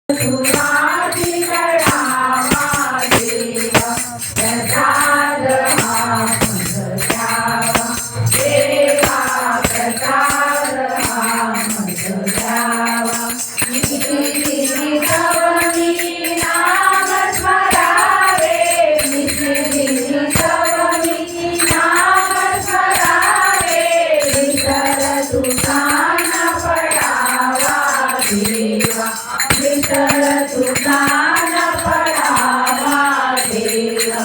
तुझी कळावा देव प्रसाद हा मग द्यावा देवा प्रसाद हा मग द्यावा नित्य सवनी नाम स्मरावे नित्य सवनी नाम स्मरावे विठ्ठल तुझा न पडावा देवा विठ्ठल तुझा न पडावा देवा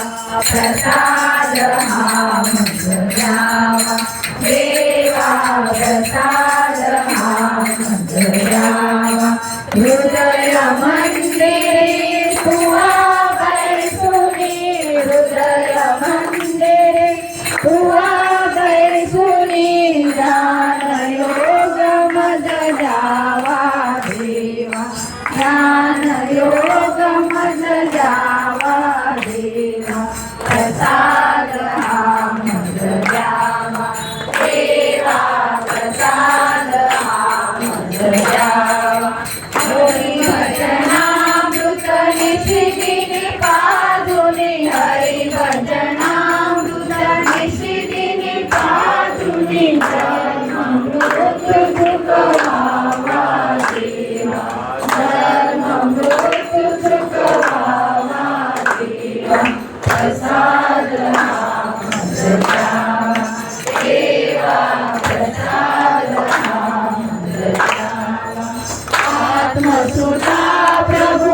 प्रसाद हा मग द्यावा देवा प्रसाद हा मग द्यावा हृदय मंदिरे तुवा बैसुनी हृदय मंदिरे तुवा बैसुनी ज्ञान योग मज द्यावा देवा ज्ञान योग मज द्यावा देवा प्रसाद हा मग द्यावा देवा प्रसाद हा मग द्यावा हरी भजनामृत निशिदिनी पाजुनी हरी भजनामृत निशिदिनी पाजुनी जन्ममृत सुखवावा देवा जन्ममृत सुखवावा देवा प्रसाद हा मग द्यावा देवा प्रसाद हा मग द्यावा आत्मसुता प्रभु